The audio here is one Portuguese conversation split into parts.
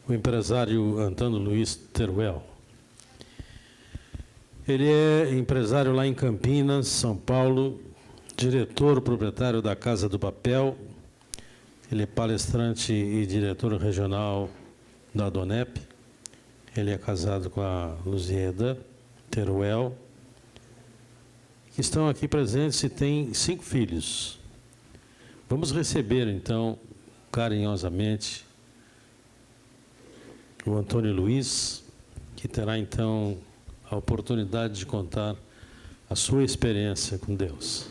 o empresário Antônio Luiz Teruel. Ele é empresário lá em Campinas, São Paulo, diretor proprietário da Casa do Papel. Ele é palestrante e diretor regional da Adonep. Ele é casado com a Luzieda Teruel, que estão aqui presentes e tem 5 filhos. Vamos receber, então, carinhosamente, o Antônio Luiz, que terá, então, a oportunidade de contar a sua experiência com Deus.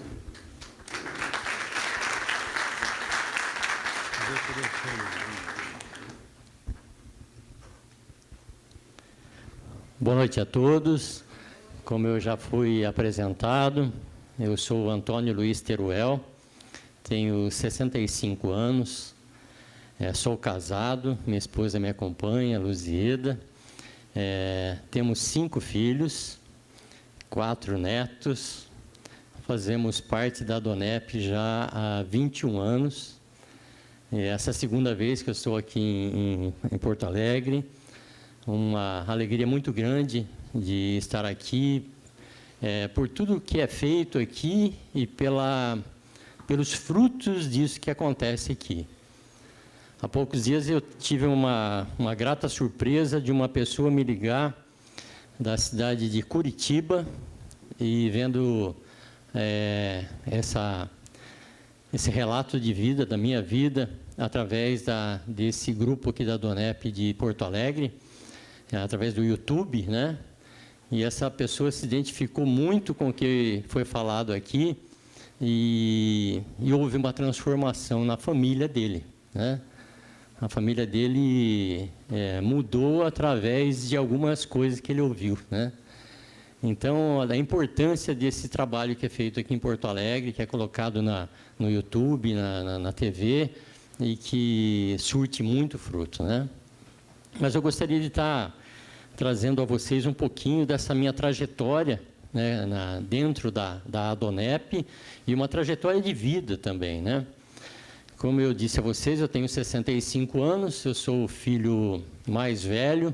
Boa noite a todos. Como eu já fui apresentado, eu sou o Antônio Luiz Teruel, tenho 65 anos, sou casado, minha esposa me acompanha, Luzieda. Temos 5 filhos, 4 netos, fazemos parte da Adonep já há 21 anos. Essa é a segunda vez que eu estou aqui em Porto Alegre. Uma alegria muito grande de estar aqui, por tudo que é feito aqui e pelos frutos disso que acontece aqui. Há poucos dias eu tive uma grata surpresa de uma pessoa me ligar da cidade de Curitiba e vendo esse relato de vida, da minha vida, através desse grupo aqui da Adonep de Porto Alegre, através do YouTube, né? E essa pessoa se identificou muito com o que foi falado aqui e houve uma transformação na família dele, né? A família dele mudou através de algumas coisas que ele ouviu, né? Então, a importância desse trabalho que é feito aqui em Porto Alegre, que é colocado no YouTube, na TV, e que surte muito fruto, né? Mas eu gostaria de estar trazendo a vocês um pouquinho dessa minha trajetória, né, dentro da Adonep, e uma trajetória de vida também, né? Como eu disse a vocês, eu tenho 65 anos, eu sou o filho mais velho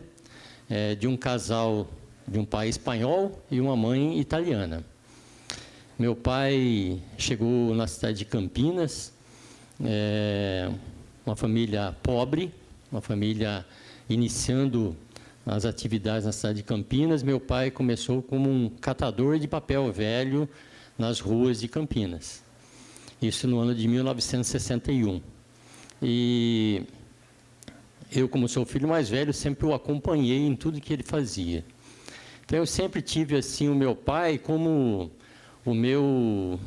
de um casal de um pai espanhol e uma mãe italiana. Meu pai chegou na cidade de Campinas, uma família pobre, uma família iniciando as atividades na cidade de Campinas. Meu pai começou como um catador de papel velho nas ruas de Campinas. Isso no ano de 1961. E eu, como sou o filho mais velho, sempre o acompanhei em tudo que ele fazia. Então, eu sempre tive assim o meu pai como o meu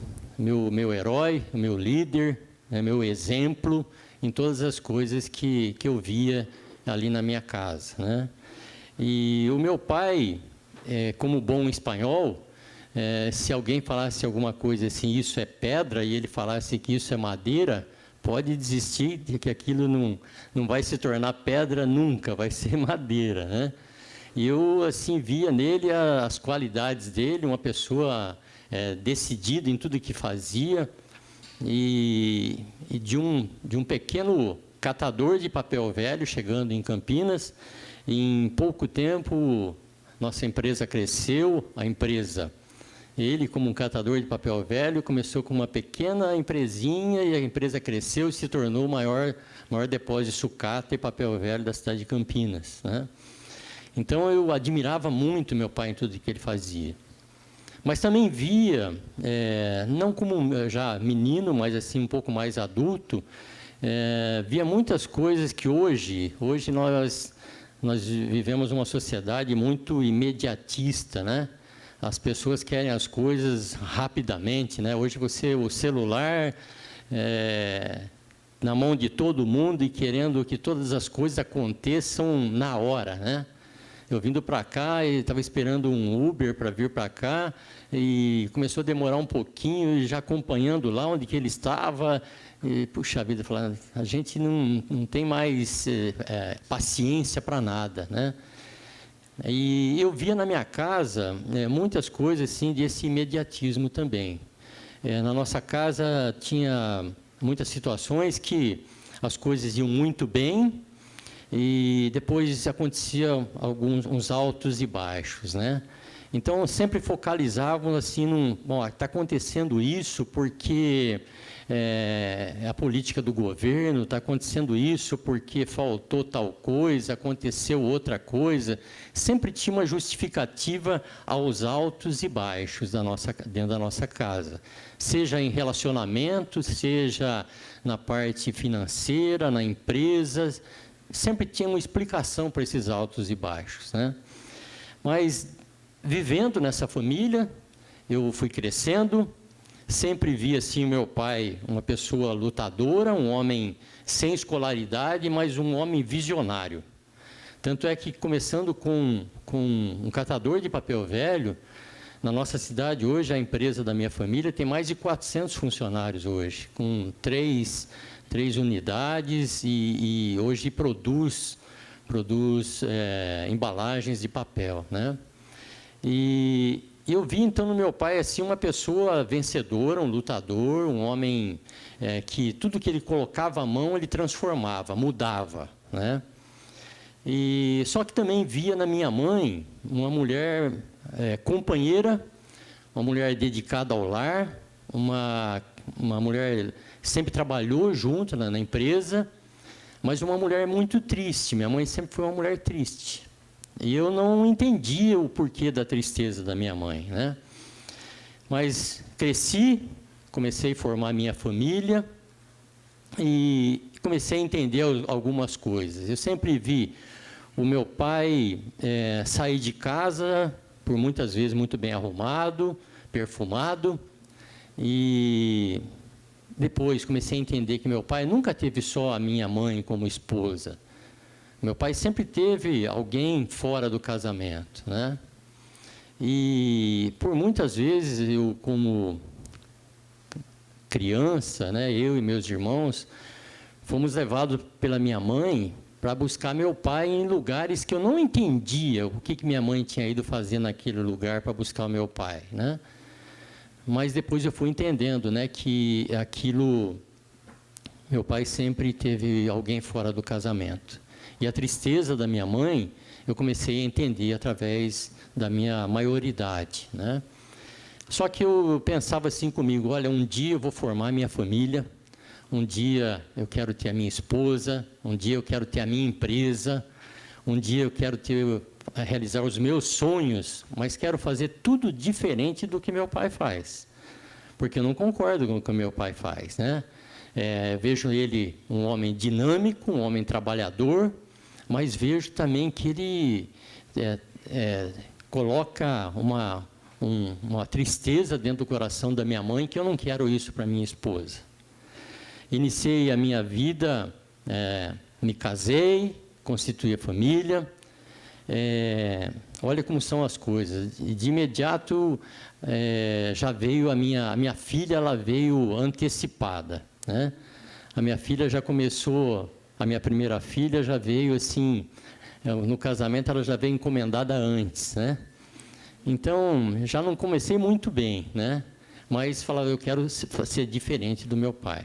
herói, o meu líder, meu exemplo em todas as coisas que eu via ali na minha casa, né? E o meu pai, como bom espanhol, se alguém falasse alguma coisa assim, isso é pedra, e ele falasse que isso é madeira, pode desistir de que aquilo não vai se tornar pedra nunca, vai ser madeira, né? E eu, assim, via nele as qualidades dele, uma pessoa decidida em tudo que fazia, e de um pequeno catador de papel velho chegando em Campinas. Em pouco tempo, nossa empresa cresceu, ele, como um catador de papel velho, começou com uma pequena empresinha e a empresa cresceu e se tornou o maior depósito de sucata e papel velho da cidade de Campinas, né? Então, eu admirava muito meu pai em tudo que ele fazia. Mas também via, não como já menino, mas assim um pouco mais adulto, via muitas coisas que hoje nós vivemos uma sociedade muito imediatista, né? As pessoas querem as coisas rapidamente, né? Hoje o celular na mão de todo mundo e querendo que todas as coisas aconteçam na hora, né? Eu vindo para cá e estava esperando um Uber para vir para cá e começou a demorar um pouquinho, e já acompanhando lá onde que ele estava. E, puxa vida, falando, a gente não tem mais paciência para nada, né? E eu via na minha casa muitas coisas assim desse imediatismo também. Na nossa casa tinha muitas situações que as coisas iam muito bem, e depois aconteciam uns altos e baixos, né? Então, sempre focalizavam assim, bom, está acontecendo isso porque é a política do governo, está acontecendo isso porque faltou tal coisa, aconteceu outra coisa. Sempre tinha uma justificativa aos altos e baixos dentro da nossa casa. Seja em relacionamento, seja na parte financeira, na empresa, sempre tinha uma explicação para esses altos e baixos, né? Mas, vivendo nessa família, eu fui crescendo, sempre vi assim o meu pai, uma pessoa lutadora, um homem sem escolaridade, mas um homem visionário. Tanto é que, começando com um catador de papel velho, na nossa cidade hoje, a empresa da minha família tem mais de 400 funcionários hoje, com três unidades e hoje produz embalagens de papel, né? E eu vi, então, no meu pai, assim, uma pessoa vencedora, um lutador, um homem que tudo que ele colocava à mão, ele transformava, mudava, né? E, só que também via na minha mãe uma mulher companheira, uma mulher dedicada ao lar, uma mulher que sempre trabalhou junto na empresa, mas uma mulher muito triste. Minha mãe sempre foi uma mulher triste. E eu não entendia o porquê da tristeza da minha mãe, né? Mas cresci, comecei a formar minha família e comecei a entender algumas coisas. Eu sempre vi o meu pai sair de casa, por muitas vezes muito bem arrumado, perfumado, e depois comecei a entender que meu pai nunca teve só a minha mãe como esposa. Meu pai sempre teve alguém fora do casamento, né? E por muitas vezes eu, como criança, né, eu e meus irmãos, fomos levados pela minha mãe para buscar meu pai em lugares que eu não entendia o que minha mãe tinha ido fazer naquele lugar para buscar o meu pai, né? Mas depois eu fui entendendo, né, que aquilo, meu pai sempre teve alguém fora do casamento. E a tristeza da minha mãe, eu comecei a entender através da minha maioridade, né? Só que eu pensava assim comigo, olha, um dia eu vou formar minha família, um dia eu quero ter a minha esposa, um dia eu quero ter a minha empresa, um dia eu quero realizar os meus sonhos, mas quero fazer tudo diferente do que meu pai faz, porque eu não concordo com o que meu pai faz, né? Vejo ele um homem dinâmico, um homem trabalhador, mas vejo também que ele coloca uma tristeza dentro do coração da minha mãe, que eu não quero isso para minha esposa. Iniciei a minha vida, me casei, constituí a família. Olha como são as coisas. De imediato, já veio a minha filha, ela veio antecipada, né? A minha filha já começou, a minha primeira filha já veio assim, no casamento ela já veio encomendada antes, né? Então, já não comecei muito bem, né? Mas falava, eu quero ser diferente do meu pai.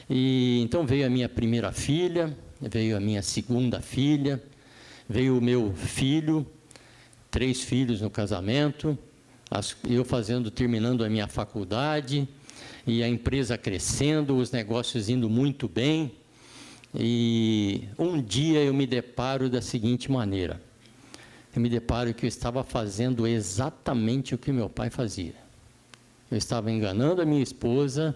E então veio a minha primeira filha, veio a minha segunda filha, veio o meu filho, 3 filhos no casamento, eu terminando a minha faculdade, e a empresa crescendo, os negócios indo muito bem. E um dia eu me deparo da seguinte maneira. Eu me deparo que eu estava fazendo exatamente o que meu pai fazia. Eu estava enganando a minha esposa,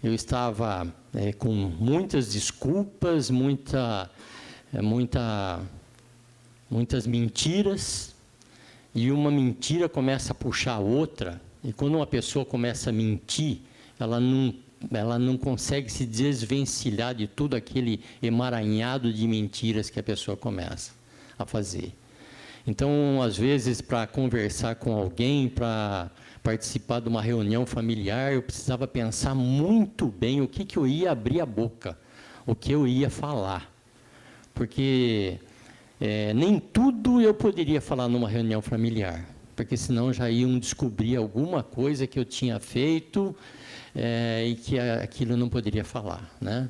eu estava com muitas desculpas, muitas mentiras, e uma mentira começa a puxar a outra, e quando uma pessoa começa a mentir, ela não consegue se desvencilhar de tudo aquele emaranhado de mentiras que a pessoa começa a fazer. Então, às vezes, para conversar com alguém, para participar de uma reunião familiar, eu precisava pensar muito bem o que eu ia abrir a boca, o que eu ia falar. Porque nem tudo eu poderia falar numa reunião familiar, porque senão já iam descobrir alguma coisa que eu tinha feito e que aquilo eu não poderia falar, né?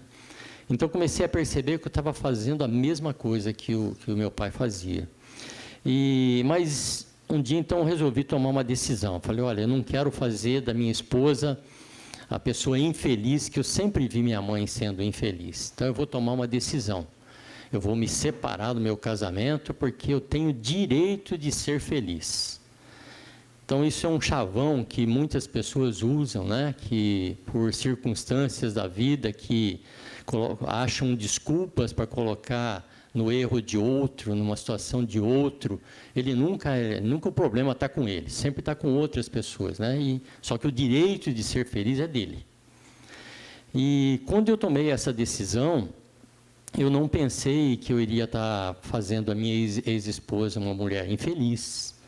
Então, comecei a perceber que eu estava fazendo a mesma coisa que o meu pai fazia. Mas um dia, então, eu resolvi tomar uma decisão. Falei, olha, eu não quero fazer da minha esposa a pessoa infeliz, que eu sempre vi minha mãe sendo infeliz. Então, eu vou tomar uma decisão. Eu vou me separar do meu casamento, porque eu tenho direito de ser feliz. Então, isso é um chavão que muitas pessoas usam, né? Que por circunstâncias da vida, que acham desculpas para colocar no erro de outro, numa situação de outro. Ele nunca o problema está com ele, sempre está com outras pessoas, né? Só que o direito de ser feliz é dele. E quando eu tomei essa decisão, eu não pensei que eu iria estar fazendo a minha ex-esposa uma mulher infeliz.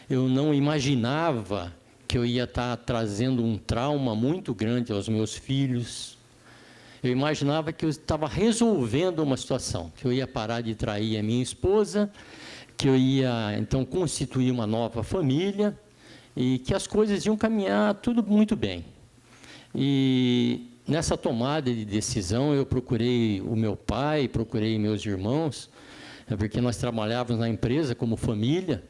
Eu não imaginava que eu ia estar trazendo um trauma muito grande aos meus filhos. Eu imaginava que eu estava resolvendo uma situação, que eu ia parar de trair a minha esposa, que eu ia, então, constituir uma nova família e que as coisas iam caminhar tudo muito bem. E nessa tomada de decisão, eu procurei o meu pai, procurei meus irmãos, porque nós trabalhávamos na empresa como família.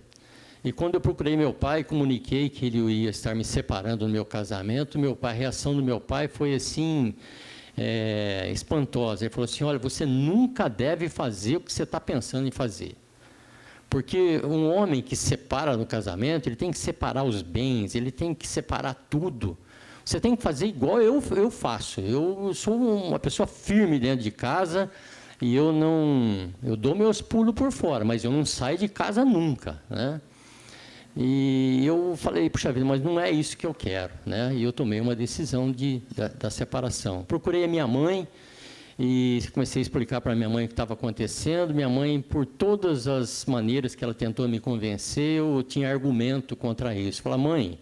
E quando eu procurei meu pai, comuniquei que ele ia estar me separando do meu casamento, a reação do meu pai foi assim, espantosa. Ele falou assim, olha, você nunca deve fazer o que você está pensando em fazer. Porque um homem que se separa no casamento, ele tem que separar os bens, ele tem que separar tudo. Você tem que fazer igual eu faço. Eu sou uma pessoa firme dentro de casa e eu dou meus pulos por fora, mas eu não saio de casa nunca, né? E eu falei, puxa vida, mas não é isso que eu quero, né? E eu tomei uma decisão da separação. Procurei a minha mãe e comecei a explicar para a minha mãe o que estava acontecendo. Minha mãe, por todas as maneiras que ela tentou me convencer, eu tinha argumento contra isso. Falei, mãe,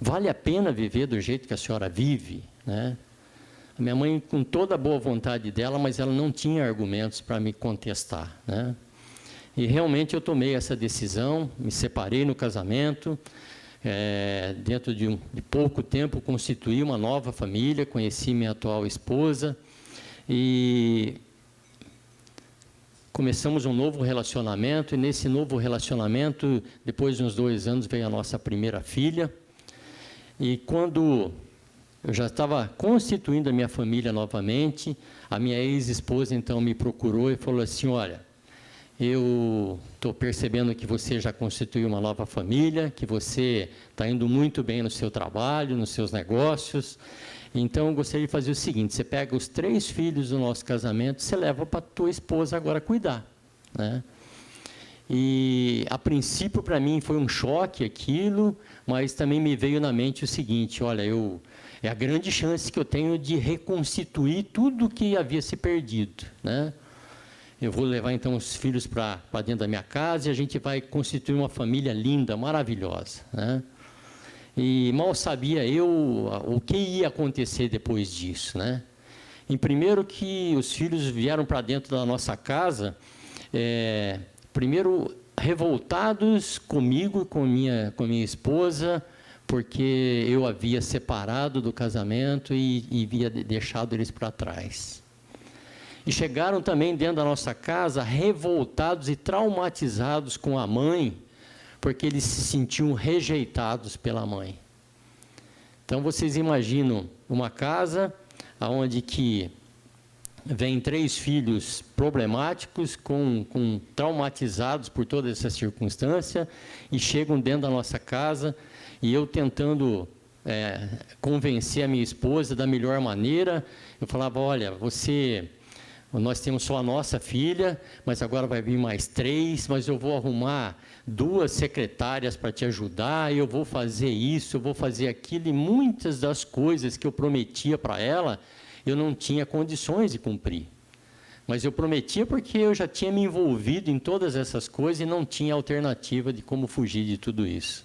vale a pena viver do jeito que a senhora vive, né? A minha mãe, com toda a boa vontade dela, mas ela não tinha argumentos para me contestar, né? E realmente eu tomei essa decisão, me separei no casamento, dentro de pouco tempo constituí uma nova família, conheci minha atual esposa e começamos um novo relacionamento. E nesse novo relacionamento, depois de uns 2 anos, veio a nossa primeira filha. E quando eu já estava constituindo a minha família novamente, a minha ex-esposa então me procurou e falou assim, olha, eu estou percebendo que você já constituiu uma nova família, que você está indo muito bem no seu trabalho, nos seus negócios. Então, eu gostaria de fazer o seguinte, você pega os 3 filhos do nosso casamento, você leva para a tua esposa agora cuidar, né? E, a princípio, para mim, foi um choque aquilo, mas também me veio na mente o seguinte, olha, é a grande chance que eu tenho de reconstituir tudo que havia se perdido, né? Eu vou levar, então, os filhos para dentro da minha casa e a gente vai constituir uma família linda, maravilhosa, né? E mal sabia eu o que ia acontecer depois disso, né? Em primeiro que os filhos vieram para dentro da nossa casa, primeiro revoltados comigo e com minha esposa, porque eu havia separado do casamento e havia deixado eles para trás. E chegaram também dentro da nossa casa revoltados e traumatizados com a mãe, porque eles se sentiam rejeitados pela mãe. Então, vocês imaginam uma casa onde que vem 3 filhos problemáticos, traumatizados por toda essa circunstância, e chegam dentro da nossa casa, e eu tentando convencer a minha esposa da melhor maneira. Eu falava, olha, nós temos só a nossa filha, mas agora vai vir mais 3, mas eu vou arrumar 2 secretárias para te ajudar, eu vou fazer isso, eu vou fazer aquilo, e muitas das coisas que eu prometia para ela, eu não tinha condições de cumprir. Mas eu prometia porque eu já tinha me envolvido em todas essas coisas e não tinha alternativa de como fugir de tudo isso.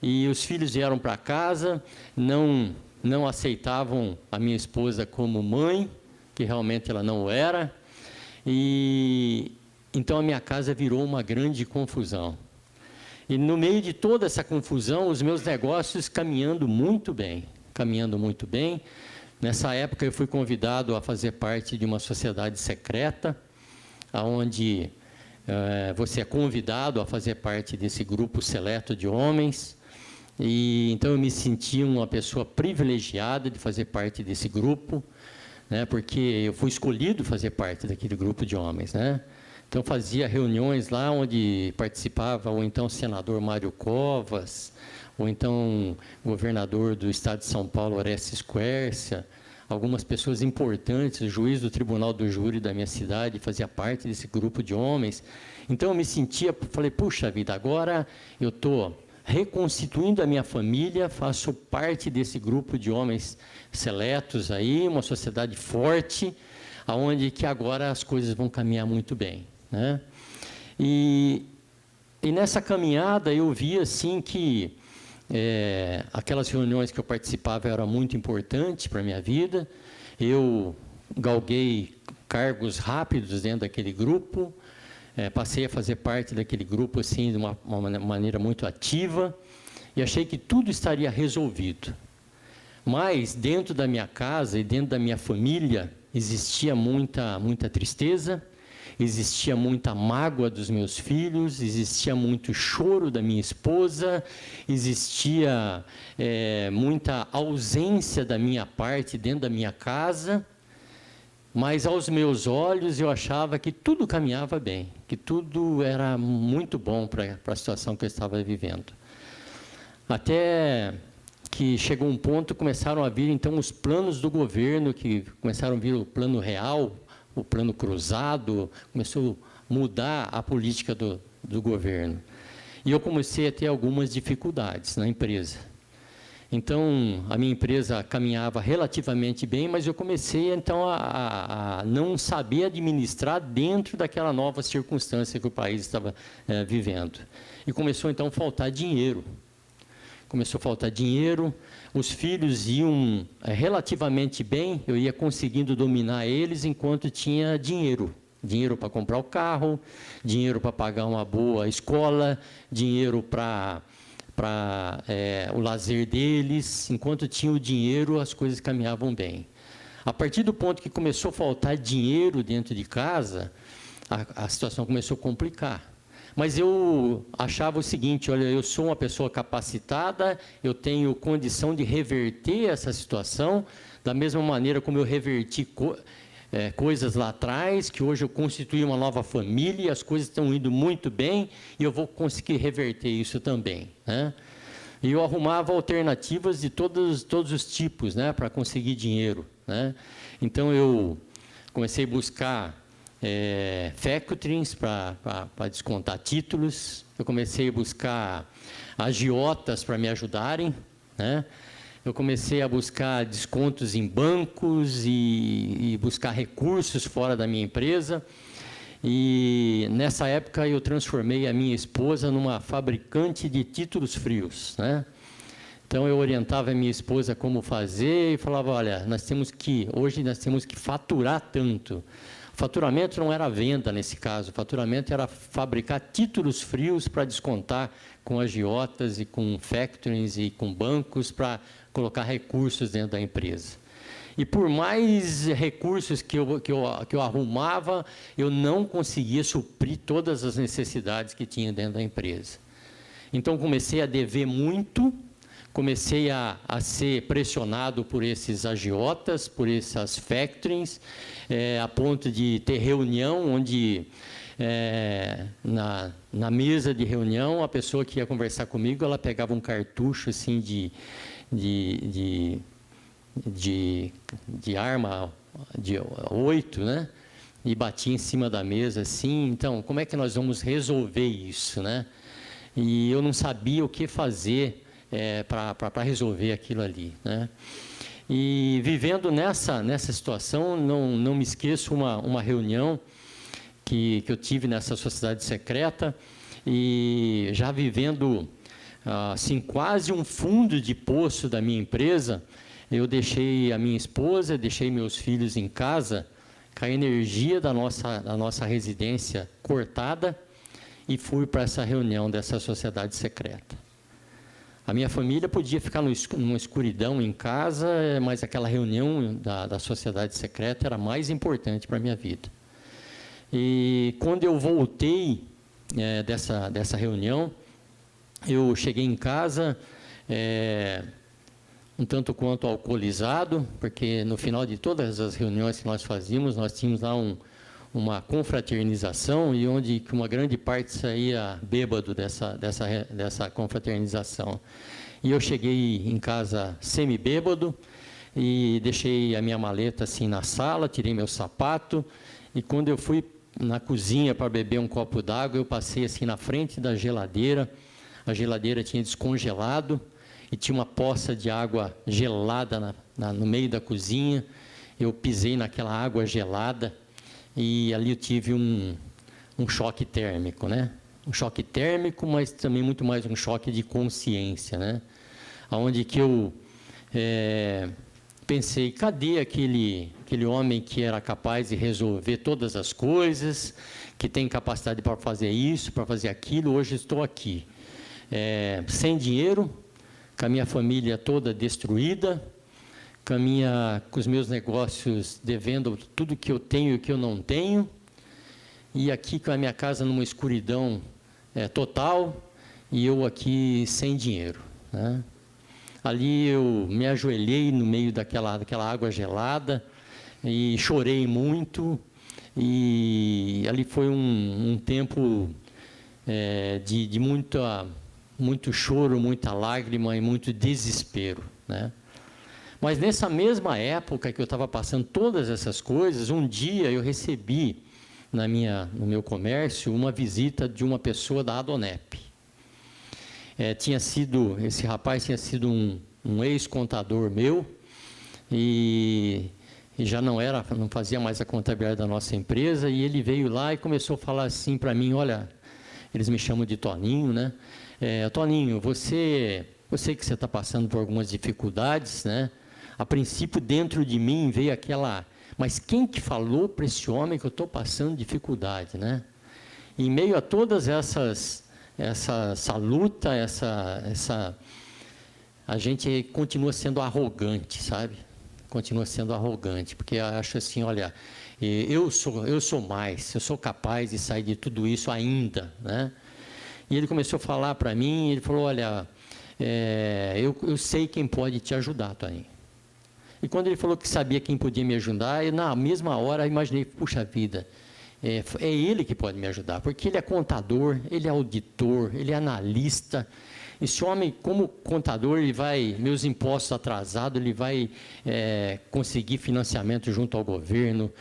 E os filhos vieram para casa, não aceitavam a minha esposa como mãe, que realmente ela não era, e então a minha casa virou uma grande confusão. E no meio de toda essa confusão, os meus negócios caminhando muito bem, Nessa época, eu fui convidado a fazer parte de uma sociedade secreta, onde você é convidado a fazer parte desse grupo seleto de homens. E então eu me senti uma pessoa privilegiada de fazer parte desse grupo, né, porque eu fui escolhido fazer parte daquele grupo de homens, né? Então fazia reuniões lá onde participava ou então o senador Mário Covas, ou então o governador do estado de São Paulo, Orestes Quércia, algumas pessoas importantes, o juiz do Tribunal do Júri da minha cidade fazia parte desse grupo de homens. Então eu me sentia, falei, puxa vida, agora eu estou reconstituindo a minha família, faço parte desse grupo de homens seletos aí, uma sociedade forte, aonde que agora as coisas vão caminhar muito bem, né? E nessa caminhada eu vi assim que aquelas reuniões que eu participava eram muito importantes para a minha vida. Eu galguei cargos rápidos dentro daquele grupo, passei a fazer parte daquele grupo assim, de uma maneira muito ativa, e achei que tudo estaria resolvido. Mas dentro da minha casa e dentro da minha família existia muita tristeza, existia muita mágoa dos meus filhos, existia muito choro da minha esposa, existia muita ausência da minha parte dentro da minha casa, mas aos meus olhos eu achava que tudo caminhava bem, que tudo era muito bom para a situação que eu estava vivendo. Até que chegou um ponto, começaram a vir então os planos do governo, que começaram a vir o plano real, o plano cruzado, começou a mudar a política do governo. E eu comecei a ter algumas dificuldades na empresa. Então, a minha empresa caminhava relativamente bem, mas eu comecei, então, a não saber administrar dentro daquela nova circunstância que o país estava vivendo. E começou, então, a faltar dinheiro. Começou a faltar dinheiro, os filhos iam relativamente bem, eu ia conseguindo dominar eles enquanto tinha dinheiro. Dinheiro para comprar o carro, dinheiro para pagar uma boa escola, dinheiro para o lazer deles. Enquanto tinha o dinheiro, as coisas caminhavam bem. A partir do ponto que começou a faltar dinheiro dentro de casa, a situação começou a complicar. Mas eu achava o seguinte, olha, eu sou uma pessoa capacitada, eu tenho condição de reverter essa situação, da mesma maneira como eu reverti coisas lá atrás, que hoje eu constituí uma nova família, as coisas estão indo muito bem, e eu vou conseguir reverter isso também, né? E eu arrumava alternativas de todos os tipos, né, para conseguir dinheiro, né? Então, eu comecei a buscar factorings para descontar títulos, eu comecei a buscar agiotas para me ajudarem, né? Eu comecei a buscar descontos em bancos e buscar recursos fora da minha empresa. E nessa época eu transformei a minha esposa numa fabricante de títulos frios, né? Então eu orientava a minha esposa como fazer e falava, olha, hoje nós temos que faturar tanto. Faturamento não era venda nesse caso, faturamento era fabricar títulos frios para descontar com agiotas e com factorings e com bancos para colocar recursos dentro da empresa. E por mais recursos que eu arrumava, eu não conseguia suprir todas as necessidades que tinha dentro da empresa. Então comecei a dever muito, comecei a ser pressionado por esses agiotas, por essas factorings, a ponto de ter reunião onde, na mesa de reunião, a pessoa que ia conversar comigo, ela pegava um cartucho assim de arma de 8, né? E batia em cima da mesa assim. Então, como é que nós vamos resolver isso, né? E eu não sabia o que fazer para resolver aquilo ali, né? E vivendo nessa situação, não me esqueço uma reunião que eu tive nessa sociedade secreta, e já vivendo assim, quase um fundo de poço da minha empresa, eu deixei a minha esposa, deixei meus filhos em casa, com a energia da nossa residência cortada, e fui para essa reunião dessa sociedade secreta. A minha família podia ficar numa escuridão em casa, mas aquela reunião da sociedade secreta era mais importante para a minha vida. E quando eu voltei dessa reunião, eu cheguei em casa um tanto quanto alcoolizado, porque no final de todas as reuniões que nós fazíamos, nós tínhamos lá uma confraternização, e onde uma grande parte saía bêbado dessa confraternização. E eu cheguei em casa semi-bêbado, e deixei a minha maleta assim na sala, tirei meu sapato, e quando eu fui na cozinha para beber um copo d'água, eu passei assim na frente da geladeira, a geladeira tinha descongelado, e tinha uma poça de água gelada no meio da cozinha. Eu pisei naquela água gelada, e ali eu tive um choque térmico, né? Um choque térmico, mas também muito mais um choque de consciência, né? Onde que eu pensei, cadê aquele homem que era capaz de resolver todas as coisas, que tem capacidade para fazer isso, para fazer aquilo? Hoje estou aqui, sem dinheiro, com a minha família toda destruída, com os meus negócios devendo tudo que eu tenho e o que eu não tenho, e aqui com a minha casa numa escuridão total, e eu aqui sem dinheiro, né? Ali eu me ajoelhei no meio daquela água gelada e chorei muito, e ali foi um tempo de muito choro, muita lágrima e muito desespero, né? Mas nessa mesma época que eu estava passando todas essas coisas, um dia eu recebi no meu comércio uma visita de uma pessoa da Adonep. Esse rapaz tinha sido um ex-contador meu, e já não fazia mais a contabilidade da nossa empresa, e ele veio lá e começou a falar assim para mim, olha, eles me chamam de Toninho, né? Toninho, eu sei que você está passando por algumas dificuldades, né? A princípio, dentro de mim veio mas quem que falou para esse homem que eu estou passando dificuldade, né? Em meio a todas essa luta, a gente continua sendo arrogante, sabe? Continua sendo arrogante, porque acha assim, olha, eu sou mais, eu sou capaz de sair de tudo isso ainda, né? E ele começou a falar para mim, ele falou, olha, eu sei quem pode te ajudar, Toninho. E quando ele falou que sabia quem podia me ajudar, eu, na mesma hora, eu imaginei, puxa vida, é ele que pode me ajudar, porque ele é contador, ele é auditor, ele é analista. Esse homem, como contador, meus impostos atrasados, ele vai conseguir financiamento junto ao governo.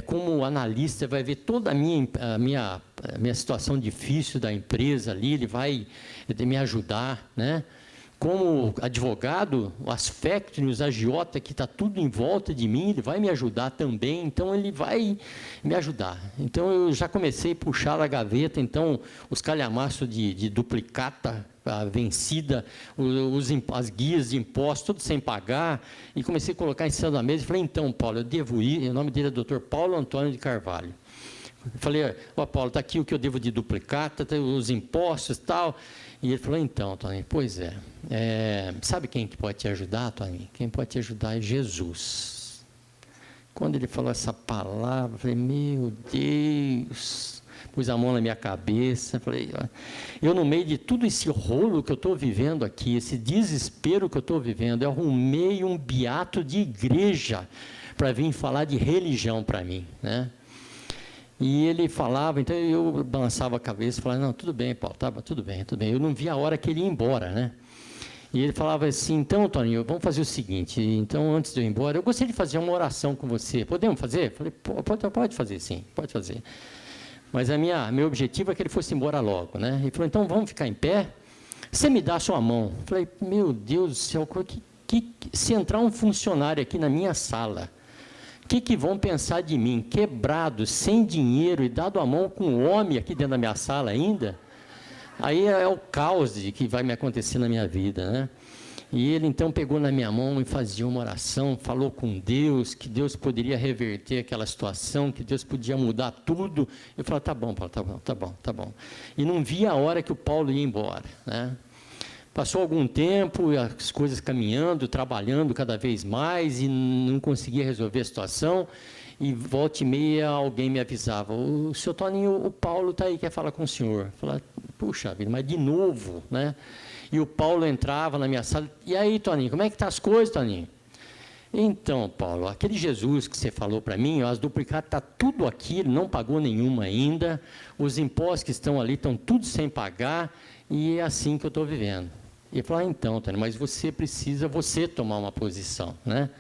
Como analista, vai ver toda a minha situação difícil da empresa ali, ele vai me ajudar, né? Como advogado, as factories, os agiota, que está tudo em volta de mim, ele vai me ajudar também, então ele vai me ajudar. Então eu já comecei a puxar a gaveta, então os calhamaços de duplicata vencida, as guias de impostos, tudo sem pagar, e comecei a colocar em cima da mesa, e falei, então Paulo, eu devo ir, o nome dele é Dr. Paulo Antônio de Carvalho. Eu falei, Paulo, está aqui o que eu devo de duplicata, os impostos e tal. E ele falou, então, Toninho, pois sabe quem que pode te ajudar, Toninho? Quem pode te ajudar é Jesus. Quando ele falou essa palavra, eu falei, meu Deus, pus a mão na minha cabeça, falei, eu no meio de tudo esse rolo que eu estou vivendo aqui, esse desespero que eu estou vivendo, eu arrumei um beato de igreja para vir falar de religião para mim, né? E ele falava, então eu balançava a cabeça e falava, não, tudo bem, Paulo, tá, tudo bem. Eu não via a hora que ele ia embora, né? E ele falava assim, então, Toninho, vamos fazer o seguinte, então, antes de eu ir embora, eu gostaria de fazer uma oração com você, podemos fazer? Eu falei, pode fazer sim, pode fazer. Mas meu objetivo é que ele fosse embora logo, né? Ele falou, então, vamos ficar em pé? Você me dá a sua mão. Eu falei, meu Deus do céu, se entrar um funcionário aqui na minha sala, o que vão pensar de mim? Quebrado, sem dinheiro e dado a mão com um homem aqui dentro da minha sala ainda? Aí é o caos que vai me acontecer na minha vida, né? E ele então pegou na minha mão e fazia uma oração, falou com Deus, que Deus poderia reverter aquela situação, que Deus podia mudar tudo. Eu falei, tá bom, Paulo, tá bom. E não via a hora que o Paulo ia embora, né? Passou algum tempo, as coisas caminhando, trabalhando cada vez mais e não conseguia resolver a situação. E volta e meia alguém me avisava: o senhor Toninho, o Paulo está aí, quer falar com o senhor. Eu falava: puxa vida, mas de novo, né? E o Paulo entrava na minha sala: e aí, Toninho, como é que estão as coisas, Toninho? Então, Paulo, aquele Jesus que você falou para mim, as duplicatas está tudo aqui, ele não pagou nenhuma ainda, os impostos que estão ali estão tudo sem pagar, e é assim que eu estou vivendo. E ele falou: então, Toninho, mas você precisa tomar uma posição, né?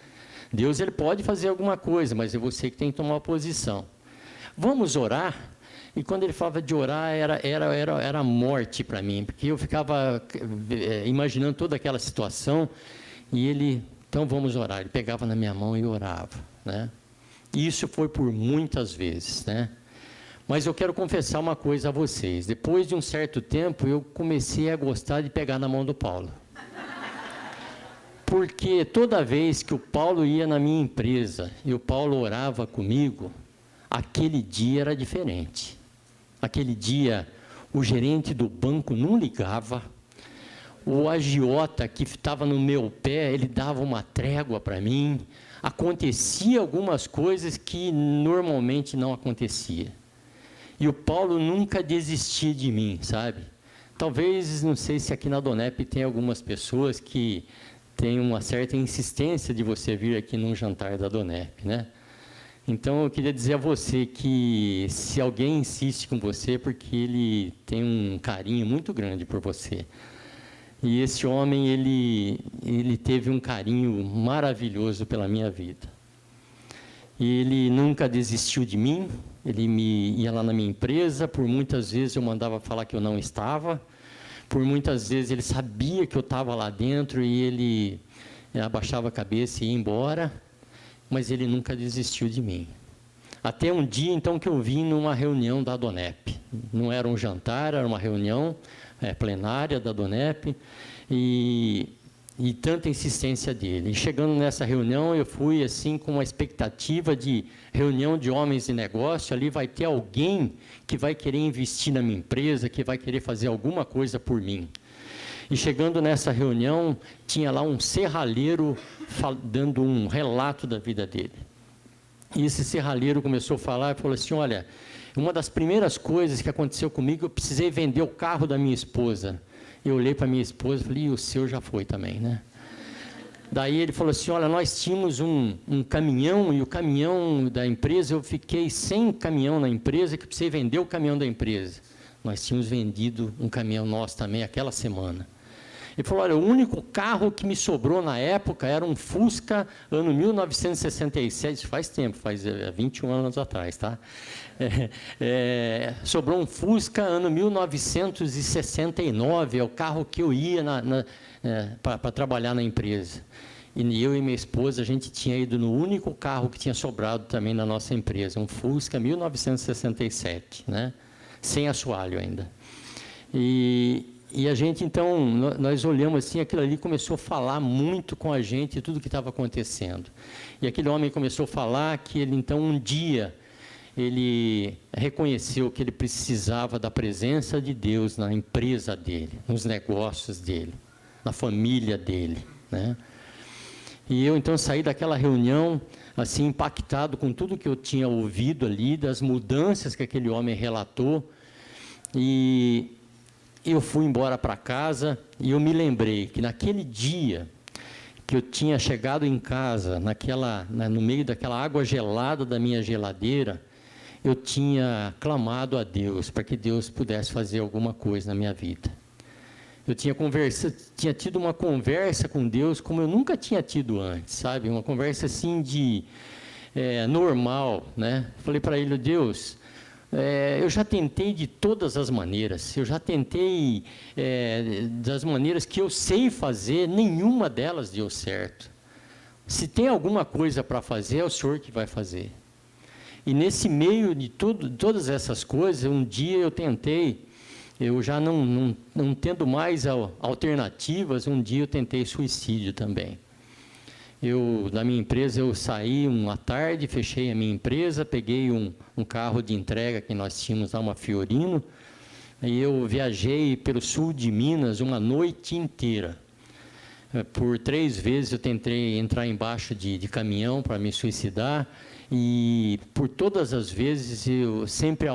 Deus, ele pode fazer alguma coisa, mas é você que tem que tomar uma posição. Vamos orar? E quando ele falava de orar, era morte para mim, porque eu ficava imaginando toda aquela situação, e ele: então vamos orar. Ele pegava na minha mão e orava, né? E isso foi por muitas vezes, né? Mas eu quero confessar uma coisa a vocês: depois de um certo tempo, eu comecei a gostar de pegar na mão do Paulo. Porque toda vez que o Paulo ia na minha empresa e o Paulo orava comigo, aquele dia era diferente. Aquele dia, o gerente do banco não ligava, o agiota que estava no meu pé, ele dava uma trégua para mim, acontecia algumas coisas que normalmente não acontecia. E o Paulo nunca desistia de mim, sabe? Talvez, não sei se aqui na Donep tem algumas pessoas que tem uma certa insistência de você vir aqui num jantar da Donep, né? Então, eu queria dizer a você que se alguém insiste com você, porque ele tem um carinho muito grande por você. E esse homem, ele teve um carinho maravilhoso pela minha vida. E ele nunca desistiu de mim, ele ia lá na minha empresa, por muitas vezes eu mandava falar que eu não estava, por muitas vezes ele sabia que eu estava lá dentro e ele abaixava a cabeça e ia embora, mas ele nunca desistiu de mim. Até um dia, então, que eu vim numa reunião da Donep. Não era um jantar, era uma reunião plenária da Donep, e tanta insistência dele. E chegando nessa reunião, eu fui assim com uma expectativa de reunião de homens de negócio. Ali vai ter alguém que vai querer investir na minha empresa, que vai querer fazer alguma coisa por mim. E chegando nessa reunião, tinha lá um serralheiro dando um relato da vida dele. E esse serralheiro começou a falar e falou assim: olha, uma das primeiras coisas que aconteceu comigo, eu precisei vender o carro da minha esposa. Eu olhei para minha esposa e falei: e o seu já foi também, né? Daí ele falou assim: olha, nós tínhamos um caminhão, e o caminhão da empresa, eu fiquei sem caminhão na empresa, que precisei vender o caminhão da empresa. Nós tínhamos vendido um caminhão nosso também aquela semana. Ele falou: olha, o único carro que me sobrou na época era um Fusca, ano 1967, faz tempo, faz 21 anos atrás, tá? Sobrou um Fusca, ano 1969, é o carro que eu ia para trabalhar na empresa. E eu e minha esposa, a gente tinha ido no único carro que tinha sobrado também na nossa empresa, um Fusca 1967, né? Sem assoalho ainda. E a gente, então, nós olhamos assim, aquilo ali começou a falar muito com a gente, tudo que estava acontecendo. E aquele homem começou a falar que ele, então, um dia, ele reconheceu que ele precisava da presença de Deus na empresa dele, nos negócios dele, na família dele, né? E eu, então, saí daquela reunião, assim, impactado com tudo que eu tinha ouvido ali, das mudanças que aquele homem relatou, e eu fui embora para casa, e eu me lembrei que naquele dia que eu tinha chegado em casa, no meio daquela água gelada da minha geladeira, eu tinha clamado a Deus para que Deus pudesse fazer alguma coisa na minha vida. Eu tinha tido uma conversa com Deus como eu nunca tinha tido antes, sabe? Uma conversa assim normal, né? Falei para ele: Deus, eu já tentei de todas as maneiras, eu já tentei das maneiras que eu sei fazer, nenhuma delas deu certo. Se tem alguma coisa para fazer, é o Senhor que vai fazer. E nesse meio de todas essas coisas, um dia eu tentei, eu já não tendo mais alternativas, um dia eu tentei suicídio também. Da minha empresa, eu saí uma tarde, fechei a minha empresa, peguei um carro de entrega que nós tínhamos lá, uma Fiorino, e eu viajei pelo sul de Minas uma noite inteira. Por 3 vezes eu tentei entrar embaixo de caminhão para me suicidar, e por todas as vezes sempre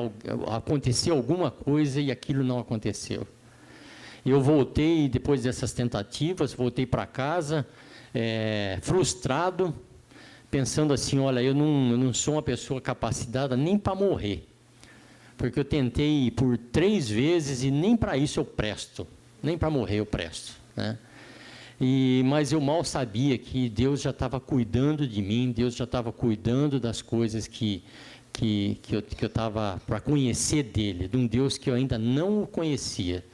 acontecia alguma coisa e aquilo não aconteceu. Eu voltei, depois dessas tentativas, voltei para casa, frustrado, pensando assim, olha, eu não sou uma pessoa capacitada nem para morrer, porque eu tentei por 3 vezes e nem para isso eu presto, nem para morrer eu presto, né? Mas eu mal sabia que Deus já estava cuidando de mim, Deus já estava cuidando das coisas que eu estava para conhecer dele, de um Deus que eu ainda não o conhecia.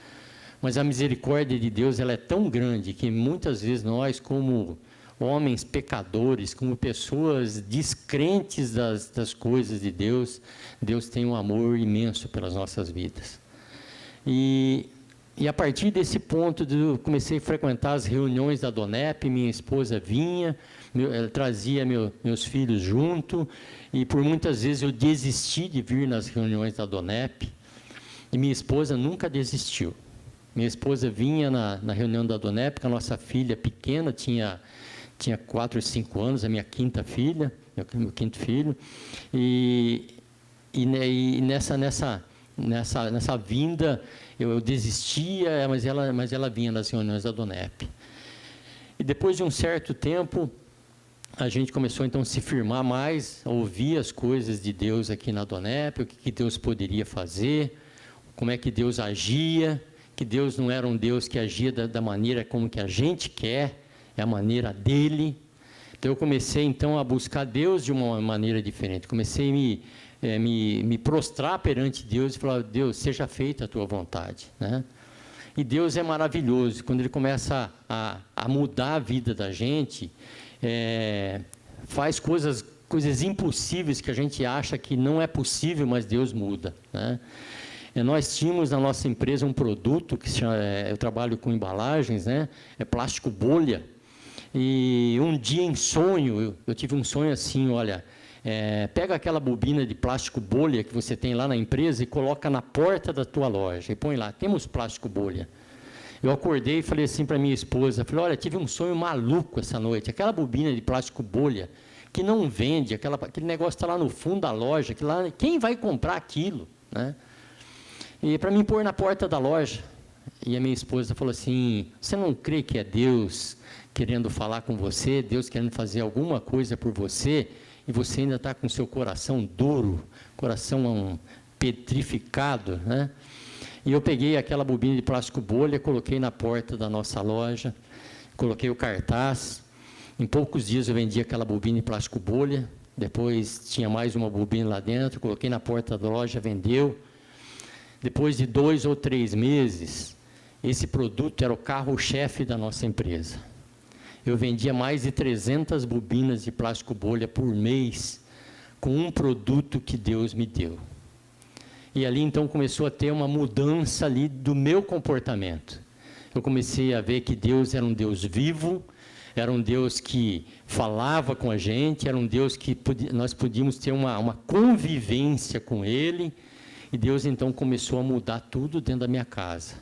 Mas a misericórdia de Deus, ela é tão grande que muitas vezes nós, como homens pecadores, como pessoas descrentes das coisas de Deus, Deus tem um amor imenso pelas nossas vidas. E a partir desse ponto, eu comecei a frequentar as reuniões da DONEP, minha esposa vinha, ela trazia meus filhos junto, e por muitas vezes eu desisti de vir nas reuniões da DONEP, e minha esposa nunca desistiu. Minha esposa vinha na reunião da DONEP, porque a nossa filha pequena tinha 4 ou 5 anos, a minha quinta filha, meu quinto filho, e nessa vinda eu desistia, mas ela vinha nas reuniões da DONEP. E depois de um certo tempo, a gente começou então a se firmar mais, a ouvir as coisas de Deus aqui na DONEP, o que Deus poderia fazer, como é que Deus agia, que Deus não era um Deus que agia da maneira como que a gente quer, é a maneira dele. Então eu comecei então a buscar Deus de uma maneira diferente, comecei a me prostrar perante Deus e falar, Deus, seja feita a tua vontade, né? E Deus é maravilhoso, quando Ele começa a mudar a vida da gente, faz coisas impossíveis que a gente acha que não é possível, mas Deus muda, né? Nós tínhamos na nossa empresa um produto que se chama, eu trabalho com embalagens, né? É plástico bolha. E um dia em sonho, eu tive um sonho assim, olha, pega aquela bobina de plástico bolha que você tem lá na empresa e coloca na porta da tua loja e põe lá, temos plástico bolha. Eu acordei e falei assim para minha esposa, falei, olha, tive um sonho maluco essa noite, aquela bobina de plástico bolha que não vende, aquele negócio está lá no fundo da loja, quem vai comprar aquilo, né? E para mim pôr na porta da loja. E a minha esposa falou assim, você não crê que é Deus querendo falar com você, Deus querendo fazer alguma coisa por você, e você ainda está com o seu coração duro, coração petrificado, né? E eu peguei aquela bobina de plástico bolha, coloquei na porta da nossa loja, coloquei o cartaz, em poucos dias eu vendi aquela bobina de plástico bolha, depois tinha mais uma bobina lá dentro, coloquei na porta da loja, vendeu. Depois de 2 ou 3 meses, esse produto era o carro-chefe da nossa empresa. Eu vendia mais de 300 bobinas de plástico bolha por mês, com um produto que Deus me deu. E ali então começou a ter uma mudança ali do meu comportamento. Eu comecei a ver que Deus era um Deus vivo, era um Deus que falava com a gente, era um Deus que nós podíamos ter uma convivência com Ele. E Deus então começou a mudar tudo dentro da minha casa.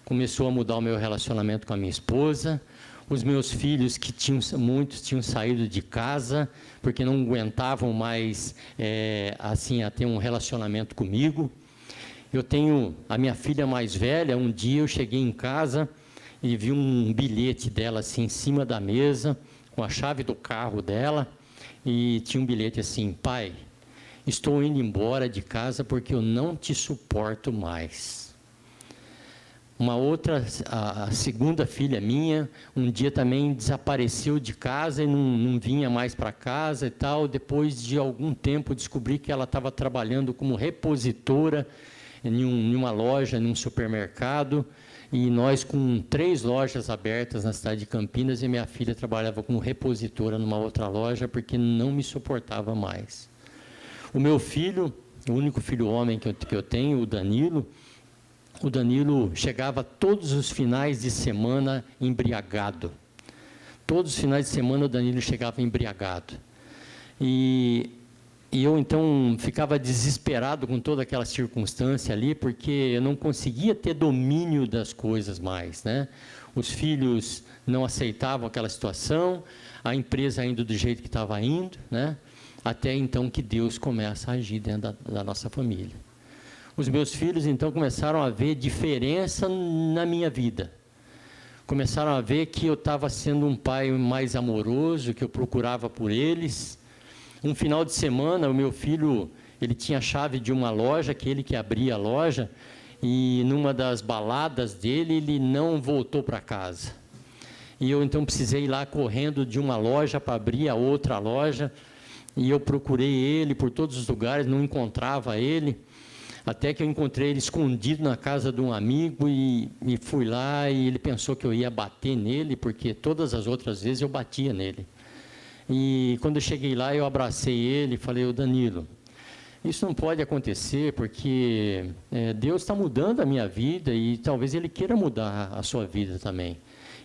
Começou a mudar o meu relacionamento com a minha esposa, os meus filhos, que muitos tinham saído de casa, porque não aguentavam mais assim, a ter um relacionamento comigo. Eu tenho a minha filha mais velha, um dia eu cheguei em casa e vi um bilhete dela assim em cima da mesa, com a chave do carro dela, e tinha um bilhete assim, pai, estou indo embora de casa porque eu não te suporto mais. Uma outra, a segunda filha minha, um dia também desapareceu de casa e não vinha mais para casa e tal. Depois de algum tempo, descobri que ela estava trabalhando como repositora em uma loja, em um supermercado. E nós com 3 lojas abertas na cidade de Campinas, e minha filha trabalhava como repositora numa outra loja porque não me suportava mais. O meu filho, o único filho homem que eu tenho, o Danilo chegava todos os finais de semana embriagado. Todos os finais de semana o Danilo chegava embriagado. E E eu, então, ficava desesperado com toda aquela circunstância ali, porque eu não conseguia ter domínio das coisas mais, né? Os filhos não aceitavam aquela situação, a empresa indo do jeito que estava indo, né? Até então que Deus começa a agir dentro da nossa família. Os meus filhos, então, começaram a ver diferença na minha vida. Começaram a ver que eu estava sendo um pai mais amoroso, que eu procurava por eles. Um final de semana, o meu filho, ele tinha a chave de uma loja, que ele que abria a loja, e numa das baladas dele, ele não voltou para casa. E eu, então, precisei ir lá correndo de uma loja para abrir a outra loja, e eu procurei ele por todos os lugares, não encontrava ele, até que eu encontrei ele escondido na casa de um amigo, e fui lá, e ele pensou que eu ia bater nele, porque todas as outras vezes eu batia nele. E quando eu cheguei lá, eu abracei ele e falei: ô Danilo, isso não pode acontecer, porque Deus está mudando a minha vida e talvez Ele queira mudar a sua vida também.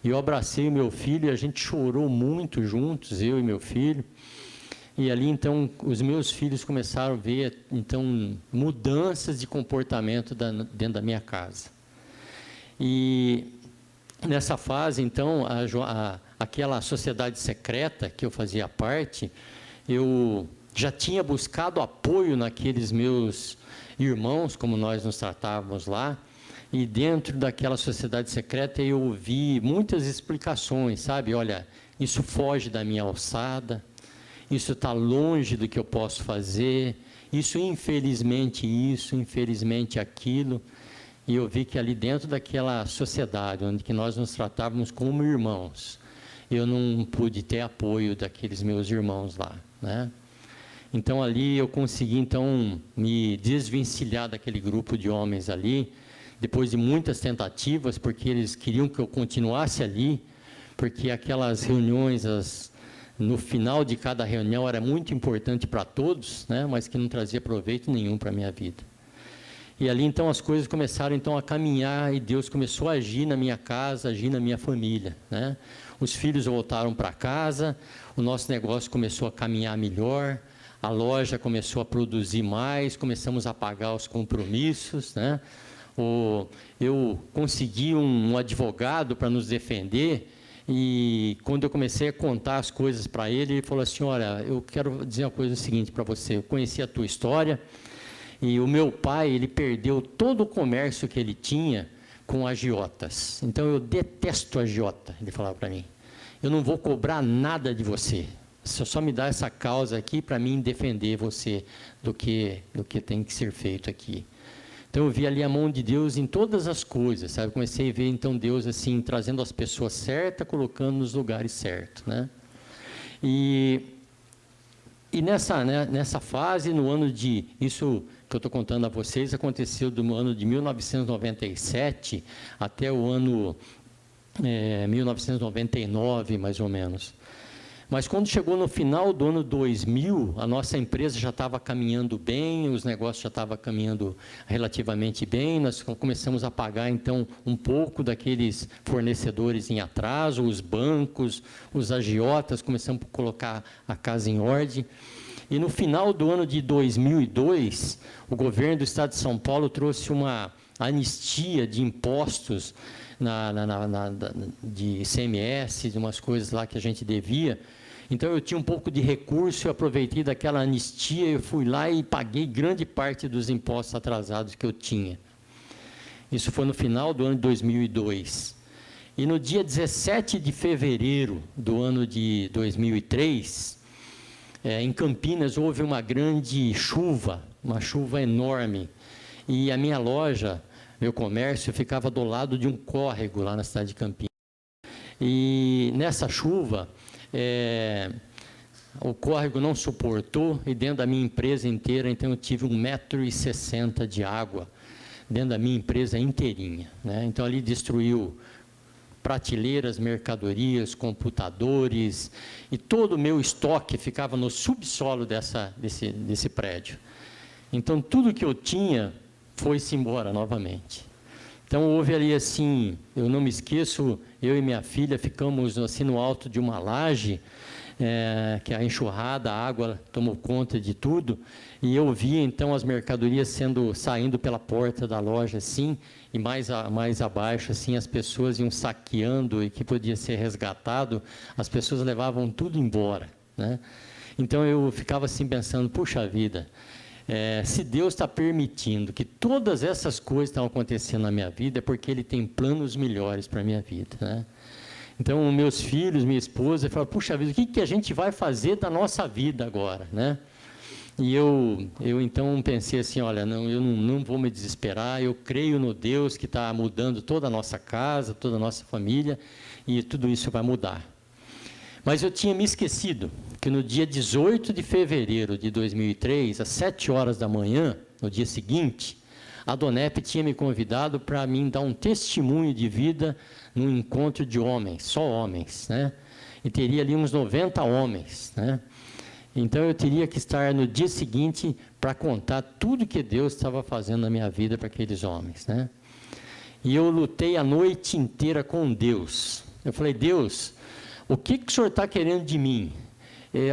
E eu abracei o meu filho e a gente chorou muito juntos, eu e meu filho. E ali, então, os meus filhos começaram a ver, então, mudanças de comportamento dentro da minha casa. E nessa fase, então, aquela sociedade secreta que eu fazia parte, eu já tinha buscado apoio naqueles meus irmãos, como nós nos tratávamos lá, e dentro daquela sociedade secreta eu ouvi muitas explicações, sabe? Olha, isso foge da minha alçada, isso está longe do que eu posso fazer, isso infelizmente aquilo. E eu vi que ali dentro daquela sociedade, onde que nós nos tratávamos como irmãos, eu não pude ter apoio daqueles meus irmãos lá, né? Então, ali eu consegui, então, me desvencilhar daquele grupo de homens ali, depois de muitas tentativas, porque eles queriam que eu continuasse ali, porque aquelas reuniões, no final de cada reunião, era muito importante para todos, né? Mas que não trazia proveito nenhum para a minha vida. E ali, então, as coisas começaram, então, a caminhar, e Deus começou a agir na minha casa, agir na minha família, né? Os filhos voltaram para casa, o nosso negócio começou a caminhar melhor, a loja começou a produzir mais, começamos a pagar os compromissos, né? Eu consegui um advogado para nos defender, e quando eu comecei a contar as coisas para ele, ele falou assim: olha, eu quero dizer uma coisa seguinte para você, eu conheci a tua história, e o meu pai, ele perdeu todo o comércio que ele tinha com agiotas. Então, eu detesto agiota, ele falava para mim. Eu não vou cobrar nada de você. Você só me dá essa causa aqui para mim defender você do que tem que ser feito aqui. Então, eu vi ali a mão de Deus em todas as coisas, sabe? Comecei a ver, então, Deus, assim, trazendo as pessoas certas, colocando nos lugares certos, né? E nessa fase, no ano de... Isso que eu estou contando a vocês, aconteceu do ano de 1997 até o ano 1999, mais ou menos. Mas quando chegou no final do ano 2000, a nossa empresa já estava caminhando bem, os negócios já estavam caminhando relativamente bem, nós começamos a pagar, então, um pouco daqueles fornecedores em atraso, os bancos, os agiotas, começamos a colocar a casa em ordem. E no final do ano de 2002, o governo do Estado de São Paulo trouxe uma anistia de impostos de ICMS, de umas coisas lá que a gente devia. Então, eu tinha um pouco de recurso, eu aproveitei daquela anistia, eu fui lá e paguei grande parte dos impostos atrasados que eu tinha. Isso foi no final do ano de 2002. E no dia 17 de fevereiro do ano de 2003, em Campinas, houve uma grande chuva, uma chuva enorme. E a minha loja, meu comércio, ficava do lado de um córrego lá na cidade de Campinas. E nessa chuva, o córrego não suportou, e dentro da minha empresa inteira, então eu tive 1,60 m de água, dentro da minha empresa inteirinha, né? Então ali destruiu prateleiras, mercadorias, computadores, e todo o meu estoque ficava no subsolo desse prédio. Então, tudo que eu tinha foi-se embora novamente. Então, houve ali assim, eu não me esqueço, eu e minha filha ficamos assim no alto de uma laje, que a enxurrada, a água tomou conta de tudo, e eu via então as mercadorias saindo pela porta da loja assim, e mais abaixo assim as pessoas iam saqueando e que podia ser resgatado, as pessoas levavam tudo embora, né? Então eu ficava assim pensando, puxa vida, se Deus está permitindo que todas essas coisas estão acontecendo na minha vida, é porque Ele tem planos melhores para a minha vida, né? Então, meus filhos, minha esposa, falaram, puxa vida, o que a gente vai fazer da nossa vida agora, né? E eu então pensei assim, olha, eu não vou me desesperar, eu creio no Deus que está mudando toda a nossa casa, toda a nossa família, e tudo isso vai mudar. Mas eu tinha me esquecido que no dia 18 de fevereiro de 2003, às 7 horas da manhã, no dia seguinte, a Donep tinha me convidado para mim dar um testemunho de vida num encontro de homens, só homens, né? E teria ali uns 90 homens, né? Então eu teria que estar no dia seguinte para contar tudo que Deus estava fazendo na minha vida para aqueles homens, né? E eu lutei a noite inteira com Deus. Eu falei, Deus, o que o Senhor está querendo de mim?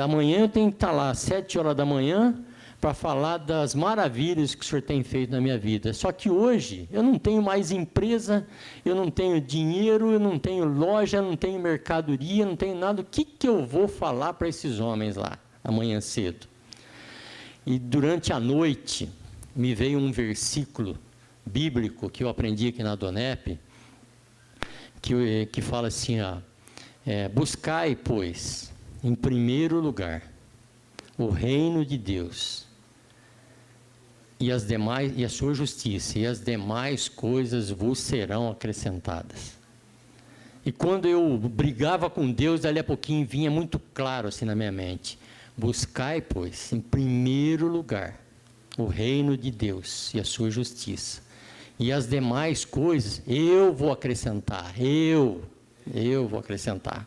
Amanhã eu tenho que estar lá às 7 horas da manhã para falar das maravilhas que o Senhor tem feito na minha vida. Só que hoje eu não tenho mais empresa, eu não tenho dinheiro, eu não tenho loja, eu não tenho mercadoria, não tenho nada. O que eu vou falar para esses homens lá, amanhã cedo? E durante a noite me veio um versículo bíblico que eu aprendi aqui na Donep, que fala assim, buscai, pois, em primeiro lugar, o reino de Deus e a sua justiça, e as demais coisas vos serão acrescentadas. E quando eu brigava com Deus, dali a pouquinho vinha muito claro assim na minha mente, buscai, pois, em primeiro lugar, o reino de Deus e a sua justiça, e as demais coisas eu vou acrescentar, eu vou acrescentar.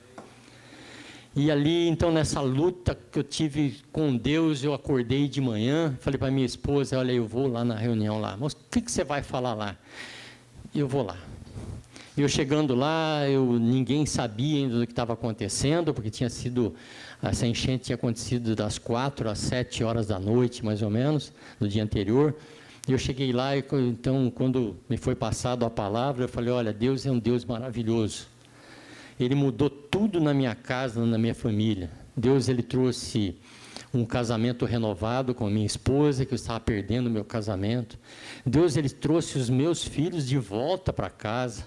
E ali, então, nessa luta que eu tive com Deus, eu acordei de manhã, falei para minha esposa, olha, eu vou lá na reunião lá. Mas o que você vai falar lá? Eu vou lá. Eu chegando lá, ninguém sabia ainda do que estava acontecendo, porque essa enchente tinha acontecido das 4 às 7 horas da noite, mais ou menos, no dia anterior. Eu cheguei lá, e então, quando me foi passado a palavra, eu falei, olha, Deus é um Deus maravilhoso. Ele mudou tudo na minha casa, na minha família. Deus, Ele trouxe um casamento renovado com a minha esposa, que eu estava perdendo o meu casamento. Deus, Ele trouxe os meus filhos de volta para casa.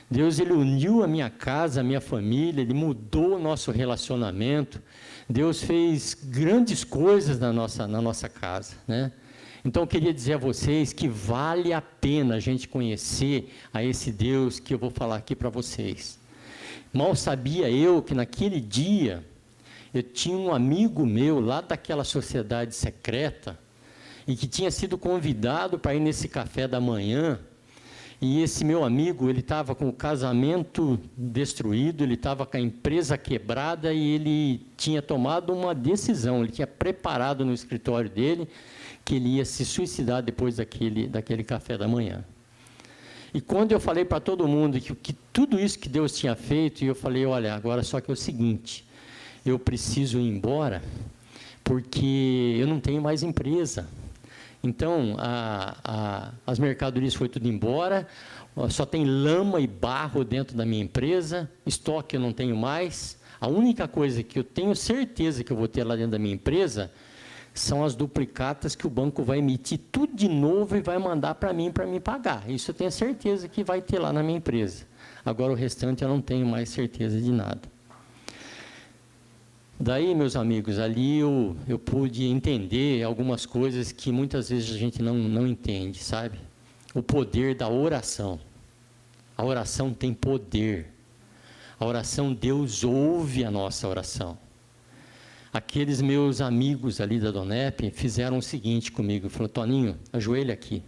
Deus, Ele uniu a minha casa, a minha família, Ele mudou o nosso relacionamento. Deus fez grandes coisas na nossa casa, né? Então, eu queria dizer a vocês que vale a pena a gente conhecer a esse Deus que eu vou falar aqui para vocês. Mal sabia eu que naquele dia eu tinha um amigo meu lá daquela sociedade secreta e que tinha sido convidado para ir nesse café da manhã, e esse meu amigo, ele estava com o casamento destruído, ele estava com a empresa quebrada e ele tinha tomado uma decisão, ele tinha preparado no escritório dele que ele ia se suicidar depois daquele café da manhã. E quando eu falei para todo mundo que tudo isso que Deus tinha feito, eu falei, olha, agora só que é o seguinte, eu preciso ir embora, porque eu não tenho mais empresa. Então, as mercadorias foi tudo embora, só tem lama e barro dentro da minha empresa, estoque eu não tenho mais. A única coisa que eu tenho certeza que eu vou ter lá dentro da minha empresa são as duplicatas que o banco vai emitir tudo de novo e vai mandar para mim pagar. Isso eu tenho certeza que vai ter lá na minha empresa. Agora, o restante eu não tenho mais certeza de nada. Daí, meus amigos, ali eu pude entender algumas coisas que muitas vezes a gente não entende, sabe? O poder da oração. A oração tem poder. A oração, Deus ouve a nossa oração. Aqueles meus amigos ali da Donep fizeram o seguinte comigo, falaram, Toninho, ajoelha aqui.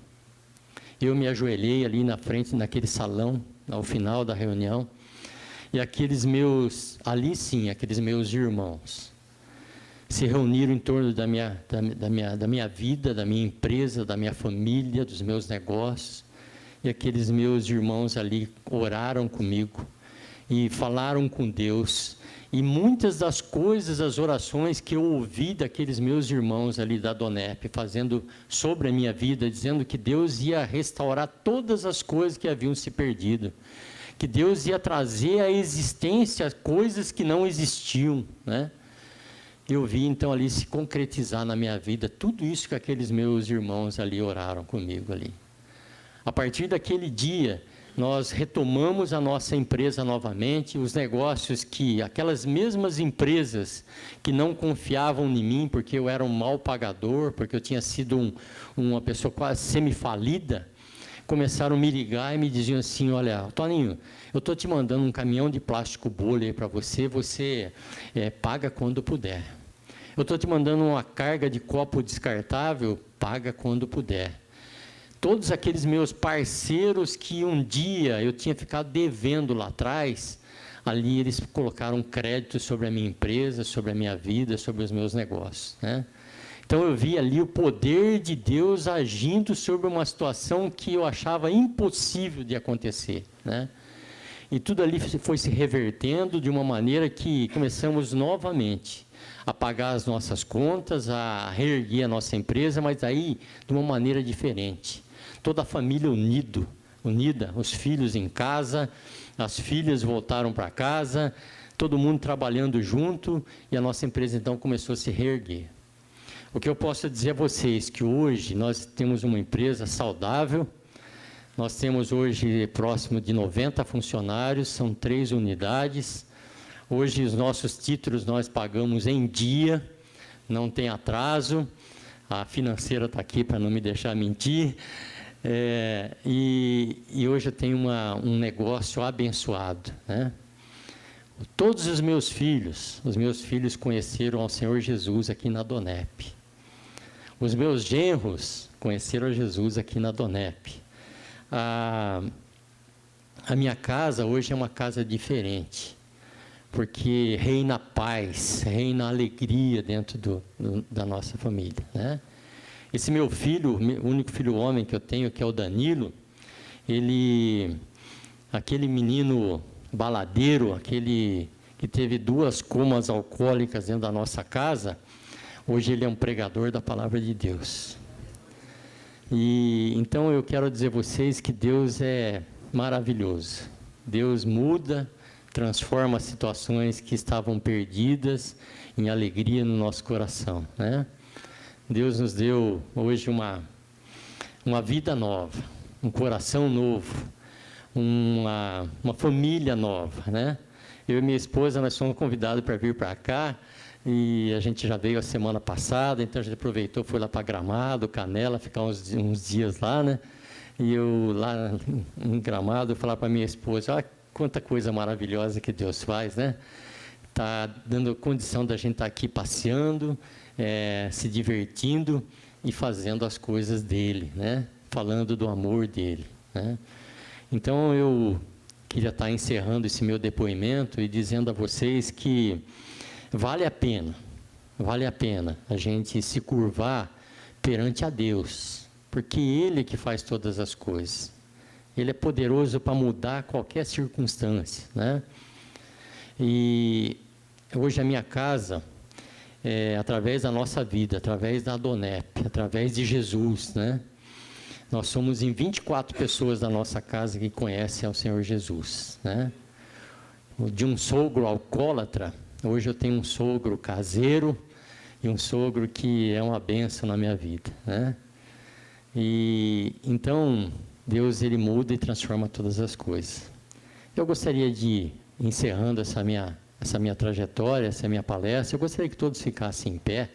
Eu me ajoelhei ali na frente, naquele salão, ao final da reunião, e aqueles meus irmãos, se reuniram em torno da minha vida, da minha empresa, da minha família, dos meus negócios, e aqueles meus irmãos ali oraram comigo, e falaram com Deus, E muitas das coisas, as orações que eu ouvi daqueles meus irmãos ali da Donep, fazendo sobre a minha vida, dizendo que Deus ia restaurar todas as coisas que haviam se perdido, que Deus ia trazer à existência coisas que não existiam, né? Eu vi então ali se concretizar na minha vida tudo isso que aqueles meus irmãos ali oraram comigo ali. A partir daquele dia, nós retomamos a nossa empresa novamente, os negócios que, aquelas mesmas empresas que não confiavam em mim, porque eu era um mau pagador, porque eu tinha sido uma pessoa quase semifalida, começaram a me ligar e me diziam assim: olha, Toninho, eu estou te mandando um caminhão de plástico bolha aí para você, paga quando puder. Eu estou te mandando uma carga de copo descartável, paga quando puder. Todos aqueles meus parceiros que um dia eu tinha ficado devendo lá atrás, ali eles colocaram crédito sobre a minha empresa, sobre a minha vida, sobre os meus negócios, né? Então eu vi ali o poder de Deus agindo sobre uma situação que eu achava impossível de acontecer, né? E tudo ali foi se revertendo de uma maneira que começamos novamente a pagar as nossas contas, a reerguer a nossa empresa, mas aí de uma maneira diferente. Toda a família unida, os filhos em casa, as filhas voltaram para casa, todo mundo trabalhando junto, e a nossa empresa então começou a se reerguer. O que eu posso dizer a vocês, que hoje nós temos uma empresa saudável, nós temos hoje próximo de 90 funcionários, são 3 unidades. Hoje os nossos títulos nós pagamos em dia, não tem atraso, a financeira está aqui para não me deixar mentir. E hoje eu tenho um negócio abençoado, né? Todos os meus filhos conheceram ao Senhor Jesus aqui na Donep. Os meus genros conheceram Jesus aqui na Donep. A minha casa hoje é uma casa diferente, porque reina a paz, reina a alegria dentro da nossa família, né? Esse meu filho, o único filho homem que eu tenho, que é o Danilo, aquele menino baladeiro, aquele que teve 2 comas alcoólicas dentro da nossa casa, hoje ele é um pregador da palavra de Deus. E então eu quero dizer a vocês que Deus é maravilhoso. Deus muda, transforma situações que estavam perdidas em alegria no nosso coração, né? Deus nos deu hoje uma vida nova, um coração novo, uma família nova, né? Eu e minha esposa, nós fomos convidados para vir para cá, e a gente já veio a semana passada, então a gente aproveitou, foi lá para Gramado, Canela, ficar uns dias lá, né? E eu lá em Gramado, eu falava para minha esposa: olha quanta coisa maravilhosa que Deus faz, né? Está dando condição da gente estar aqui passeando, se divertindo e fazendo as coisas dele, né? Falando do amor dele, né? Então eu queria estar encerrando esse meu depoimento e dizendo a vocês que vale a pena a gente se curvar perante a Deus, porque Ele é que faz todas as coisas. Ele é poderoso para mudar qualquer circunstância, né? E hoje a minha casa, através da nossa vida, através da Donep, através de Jesus, né? Nós somos em 24 pessoas da nossa casa que conhecem ao Senhor Jesus, né? De um sogro alcoólatra, hoje eu tenho um sogro caseiro e um sogro que é uma bênção na minha vida, né? E então Deus, ele muda e transforma todas as coisas. Eu gostaria de, encerrando essa minha trajetória, essa minha palestra, eu gostaria que todos ficassem em pé.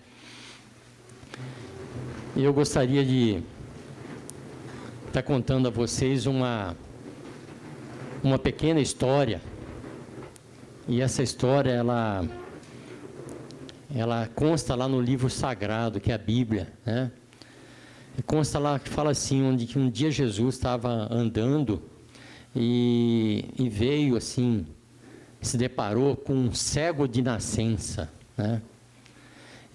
E eu gostaria de estar contando a vocês uma pequena história. E essa história, ela consta lá no livro sagrado, que é a Bíblia, né? E consta lá que fala assim, que um dia Jesus estava andando e veio assim, se deparou com um cego de nascença, né?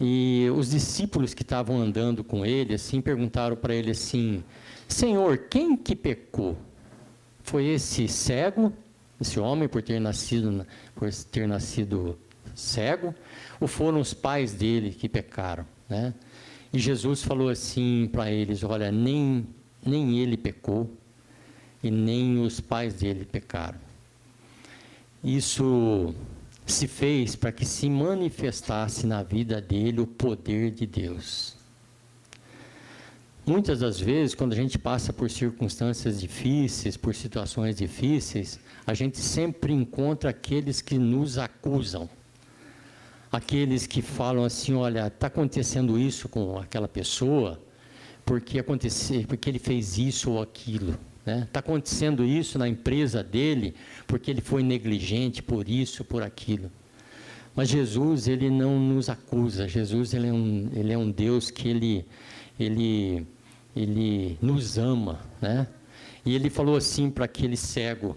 E os discípulos que estavam andando com ele, assim, perguntaram para ele assim: Senhor, quem que pecou? Foi esse cego, esse homem por ter nascido cego, ou foram os pais dele que pecaram, né? E Jesus falou assim para eles: olha, nem ele pecou e nem os pais dele pecaram. Isso se fez para que se manifestasse na vida dele o poder de Deus. Muitas das vezes, quando a gente passa por circunstâncias difíceis, por situações difíceis, a gente sempre encontra aqueles que nos acusam. Aqueles que falam assim: olha, está acontecendo isso com aquela pessoa, porque ele fez isso ou aquilo. Está acontecendo isso na empresa dele, porque ele foi negligente por isso, por aquilo. Mas Jesus, ele não nos acusa. Jesus, ele é um Deus que ele nos ama, né? E ele falou assim para aquele cego.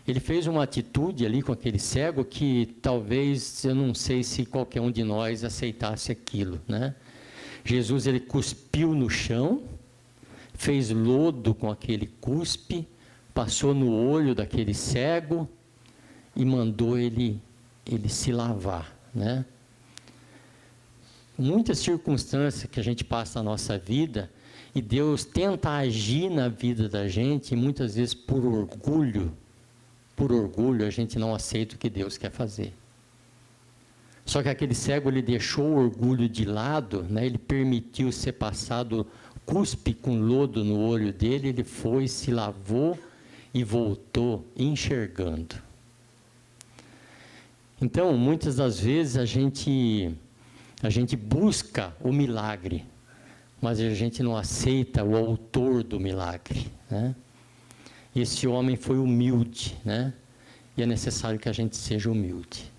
Ele fez uma atitude ali com aquele cego que talvez, eu não sei se qualquer um de nós aceitasse aquilo, né? Jesus, ele cuspiu no chão, fez lodo com aquele cuspe, passou no olho daquele cego e mandou ele se lavar, né? Muitas circunstâncias que a gente passa na nossa vida e Deus tenta agir na vida da gente, e muitas vezes por orgulho a gente não aceita o que Deus quer fazer. Só que aquele cego, ele deixou o orgulho de lado, né? Ele permitiu ser passado cuspe com lodo no olho dele, ele foi, se lavou e voltou enxergando. Então, muitas das vezes a gente busca o milagre, mas a gente não aceita o autor do milagre, né? Esse homem foi humilde, né? E é necessário que a gente seja humilde.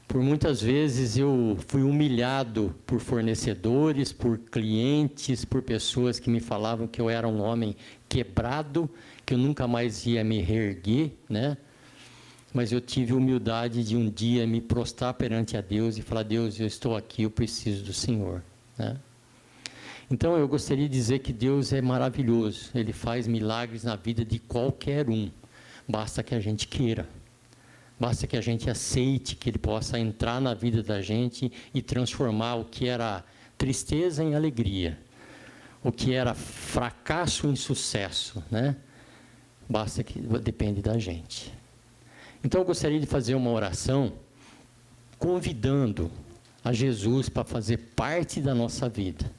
Por muitas vezes eu fui humilhado por fornecedores, por clientes, por pessoas que me falavam que eu era um homem quebrado, que eu nunca mais ia me reerguer, né? Mas eu tive humildade de um dia me prostrar perante a Deus e falar: Deus, eu estou aqui, eu preciso do Senhor, né? Então eu gostaria de dizer que Deus é maravilhoso, Ele faz milagres na vida de qualquer um, basta que a gente queira. Basta que a gente aceite que Ele possa entrar na vida da gente e transformar o que era tristeza em alegria, o que era fracasso em sucesso, né? Basta que depende da gente. Então eu gostaria de fazer uma oração convidando a Jesus para fazer parte da nossa vida,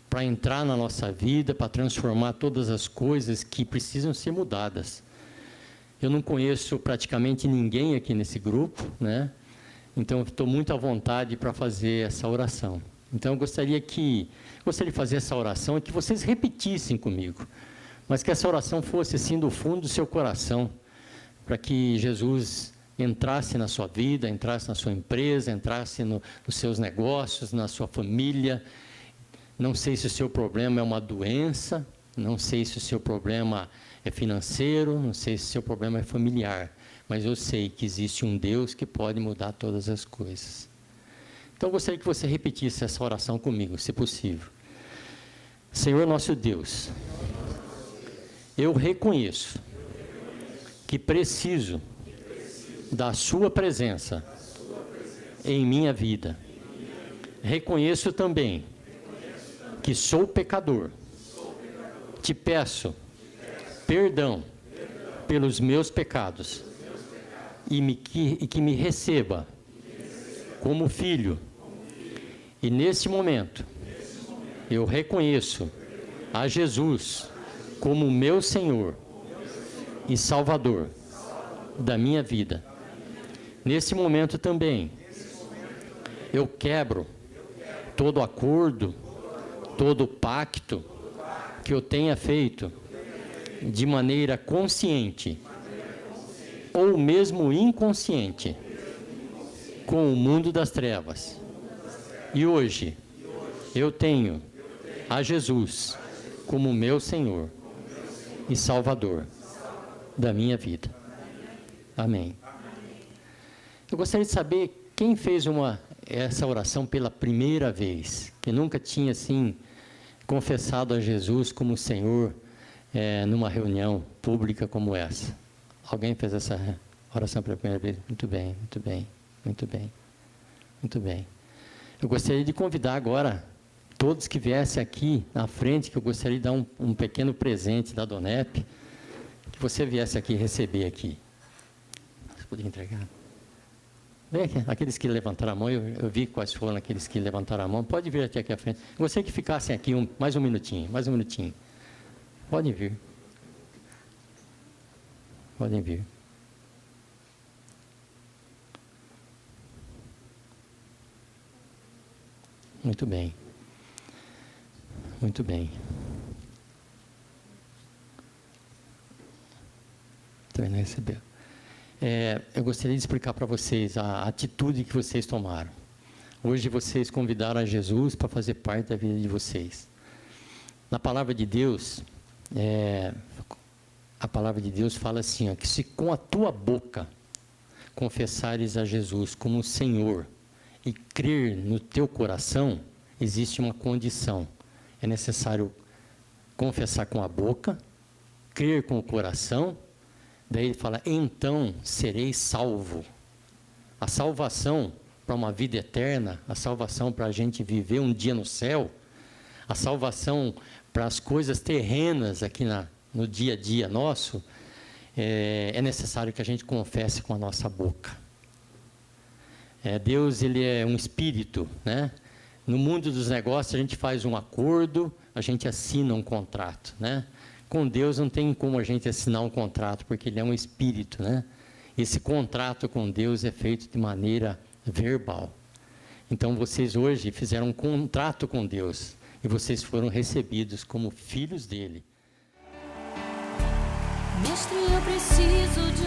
para entrar na nossa vida, para transformar todas as coisas que precisam ser mudadas. Eu não conheço praticamente ninguém aqui nesse grupo, né? Então, estou muito à vontade para fazer essa oração. Então, eu gostaria de fazer essa oração e que vocês repetissem comigo, mas que essa oração fosse assim do fundo do seu coração, para que Jesus entrasse na sua vida, entrasse na sua empresa, entrasse nos seus negócios, na sua família. Não sei se o seu problema é uma doença, não sei se o seu problema é financeiro, não sei se o seu problema é familiar, mas eu sei que existe um Deus que pode mudar todas as coisas. Então, eu gostaria que você repetisse essa oração comigo, se possível. Senhor nosso Deus, eu reconheço que preciso da sua presença em minha vida. Reconheço também que sou pecador. Te peço perdão pelos meus pecados e que me receba como filho. E nesse momento, eu reconheço a Jesus como meu Senhor e Salvador da minha vida. Nesse momento também, eu quebro todo acordo, todo pacto que eu tenha feito de maneira consciente ou mesmo inconsciente com o mundo das trevas. E hoje eu tenho a Jesus como meu Senhor e Salvador da minha vida. Amém. Eu gostaria de saber quem fez essa oração pela primeira vez, que nunca tinha assim confessado a Jesus como Senhor numa reunião pública como essa. Alguém fez essa oração pela primeira vez? Muito bem, muito bem, muito bem. Muito bem. Eu gostaria de convidar agora todos que viessem aqui na frente, que eu gostaria de dar um pequeno presente da Donep, que você viesse aqui receber aqui. Você poderia entregar? Vem aqui, aqueles que levantaram a mão, eu vi quais foram aqueles que levantaram a mão. Pode vir aqui à frente. Eu gostaria que ficassem aqui mais um minutinho, mais um minutinho. Podem vir. Podem vir. Muito bem. Muito bem. Também não recebeu. Eu gostaria de explicar para vocês a atitude que vocês tomaram. Hoje vocês convidaram a Jesus para fazer parte da vida de vocês. Na palavra de Deus, a palavra de Deus fala assim, ó, que se com a tua boca confessares a Jesus como Senhor e crer no teu coração, existe uma condição. É necessário confessar com a boca, crer com o coração, daí ele fala, então sereis salvo. A salvação para uma vida eterna, a salvação para a gente viver um dia no céu, a salvação para as coisas terrenas aqui no dia a dia nosso, é necessário que a gente confesse com a nossa boca. Deus, ele é um espírito, né? No mundo dos negócios, a gente faz um acordo, a gente assina um contrato, né? Com Deus não tem como a gente assinar um contrato, porque ele é um espírito, né? Esse contrato com Deus é feito de maneira verbal. Então, vocês hoje fizeram um contrato com Deus, e vocês foram recebidos como filhos dele. Mestre, eu preciso de